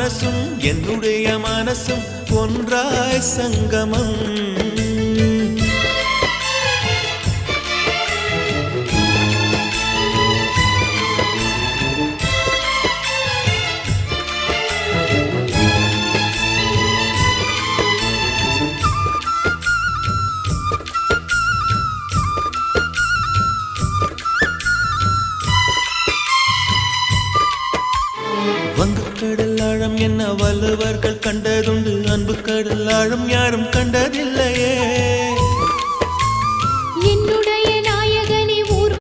மனசும் என்னுடைய மனசும் ஒன்றாய் சங்கமம். வங்கக்கடல் ஆழம் என்ன வள்ளுவர்கள் கண்டதுண்டு, அன்பு கடல் ஆழம் யாரும் கண்டதில்லையே.